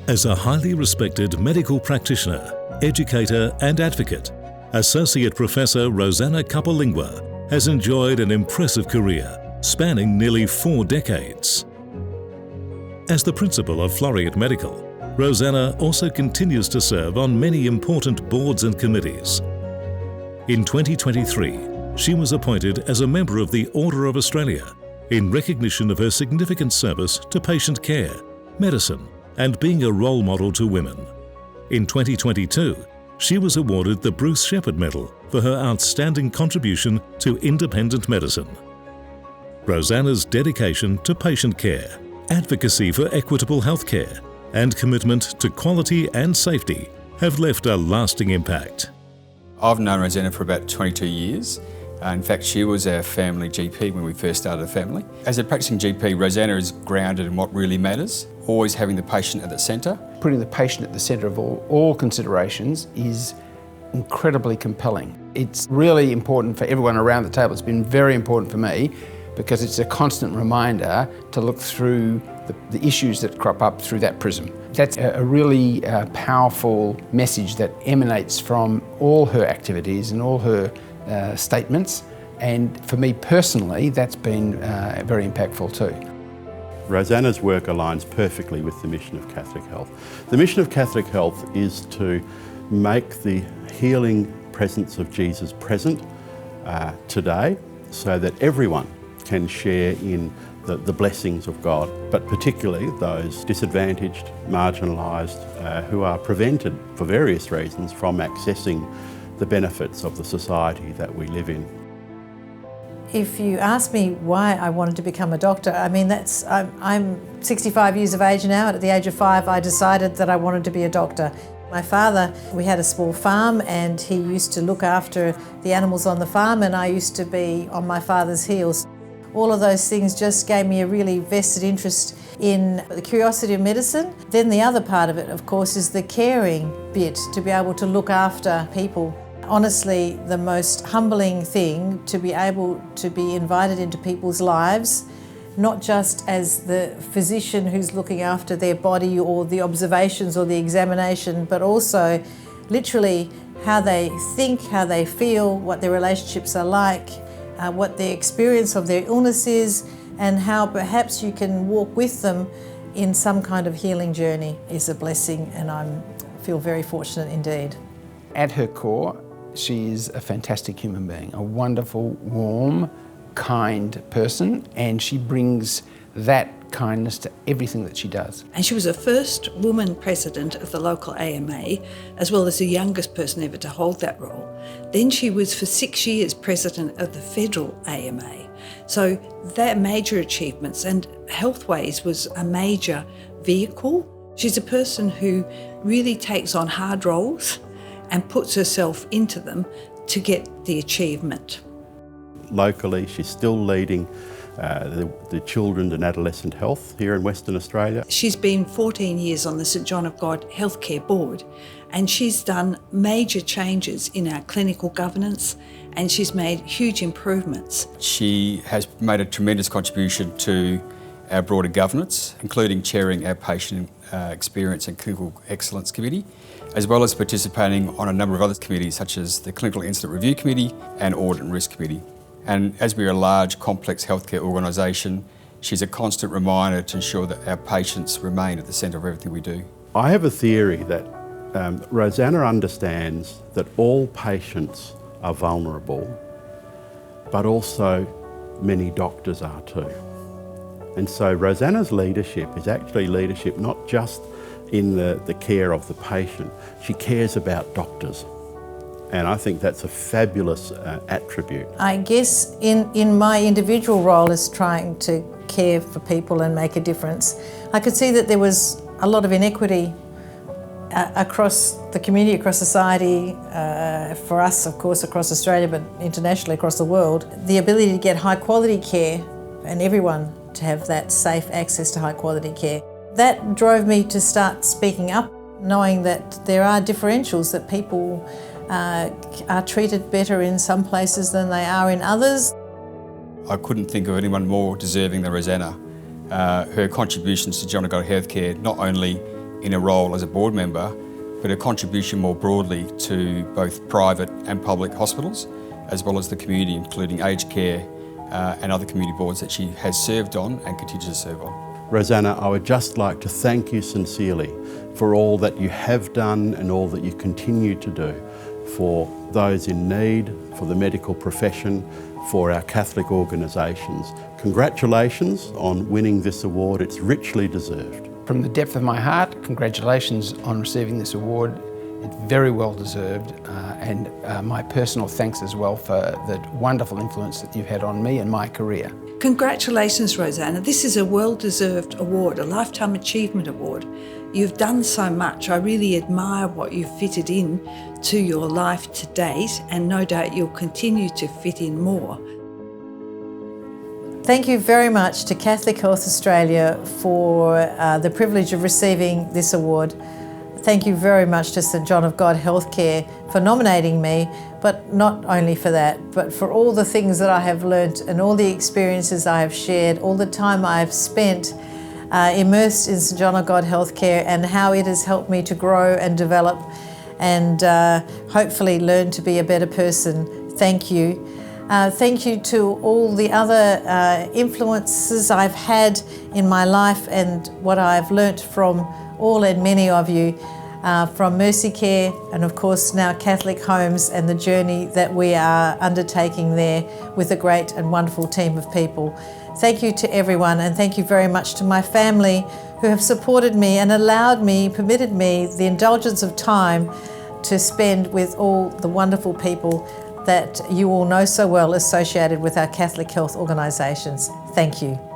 As a highly respected medical practitioner, educator and advocate, Associate Professor Rosanna Capolingua has enjoyed an impressive career spanning nearly 4 decades. As the principal of Floreat Medical, Rosanna also continues to serve on many important boards and committees. In 2023, she was appointed as a member of the Order of Australia in recognition of her significant service to patient care, medicine, and being a role model to women. In 2022, she was awarded the Bruce Shepherd Medal for her outstanding contribution to independent medicine. Rosanna's dedication to patient care, advocacy for equitable healthcare, and commitment to quality and safety have left a lasting impact. I've known Rosanna for about 22 years. In fact, she was our family GP when we first started the family. As a practicing GP, Rosanna is grounded in what really matters, always having the patient at the centre. Putting the patient at the centre of all considerations is incredibly compelling. It's really important for everyone around the table. It's been very important for me because it's a constant reminder to look through the issues that crop up through that prism. That's a really powerful message that emanates from all her activities and all her statements, and for me personally that's been very impactful too. Rosanna's work aligns perfectly with the mission of Catholic Health. The mission of Catholic Health is to make the healing presence of Jesus present today so that everyone can share in the blessings of God, but particularly those disadvantaged, marginalised, who are prevented for various reasons from accessing the benefits of the society that we live in. If you ask me why I wanted to become a doctor, I mean, I'm 65 years of age now, and at the age of 5 I decided that I wanted to be a doctor. My father, we had a small farm and he used to look after the animals on the farm, and I used to be on my father's heels. All of those things just gave me a really vested interest in the curiosity of medicine. Then the other part of it, of course, is the caring bit, to be able to look after people. Honestly, the most humbling thing to be able to be invited into people's lives, not just as the physician who's looking after their body or the observations or the examination, but also literally how they think, how they feel, what their relationships are like, what their experience of their illness is, and how perhaps you can walk with them in some kind of healing journey is a blessing, and I feel very fortunate indeed. At her core, she is a fantastic human being, a wonderful, warm, kind person, and she brings that kindness to everything that she does. And she was the first woman president of the local AMA, as well as the youngest person ever to hold that role. Then she was for 6 years president of the federal AMA. So that major achievements, and Healthways was a major vehicle. She's a person who really takes on hard roles and puts herself into them to get the achievement. Locally, she's still leading the children and adolescent health here in Western Australia. She's been 14 years on the St John of God Healthcare Board, and she's done major changes in our clinical governance, and she's made huge improvements. She has made a tremendous contribution to our broader governance, including chairing our Patient Experience and Clinical Excellence Committee, as well as participating on a number of other committees such as the Clinical Incident Review Committee and Audit and Risk Committee. And as we're a large, complex healthcare organisation, she's a constant reminder to ensure that our patients remain at the centre of everything we do. I have a theory that Rosanna understands that all patients are vulnerable, but also many doctors are too. And so Rosanna's leadership is actually leadership not just in the care of the patient, she cares about doctors. And I think that's a fabulous attribute. I guess in my individual role as trying to care for people and make a difference, I could see that there was a lot of inequity across the community, across society, for us, of course, across Australia, but internationally across the world. The ability to get high quality care and everyone to have that safe access to high quality care. That drove me to start speaking up, knowing that there are differentials, that people are treated better in some places than they are in others. I couldn't think of anyone more deserving than Rosanna. Her contributions to John of God Healthcare not only in a role as a board member, but a contribution more broadly to both private and public hospitals, as well as the community, including aged care and other community boards that she has served on and continues to serve on. Rosanna, I would just like to thank you sincerely for all that you have done and all that you continue to do for those in need, for the medical profession, for our Catholic organisations. Congratulations on winning this award, it's richly deserved. From the depth of my heart, congratulations on receiving this award. It's very well deserved, and my personal thanks as well for the wonderful influence that you've had on me and my career. Congratulations, Rosanna. This is a well-deserved award, a Lifetime Achievement Award. You've done so much. I really admire what you've fitted in to your life to date, and no doubt you'll continue to fit in more. Thank you very much to Catholic Health Australia for the privilege of receiving this award. Thank you very much to St John of God Healthcare for nominating me, but not only for that, but for all the things that I have learnt and all the experiences I have shared, all the time I have spent immersed in St John of God Healthcare, and how it has helped me to grow and develop and hopefully learn to be a better person. Thank you. Thank you to all the other influences I've had in my life and what I've learnt from all and many of you, from Mercy Care and of course now Catholic Homes, and the journey that we are undertaking there with a great and wonderful team of people. Thank you to everyone, and thank you very much to my family who have supported me and permitted me the indulgence of time to spend with all the wonderful people that you all know so well associated with our Catholic health organisations. Thank you.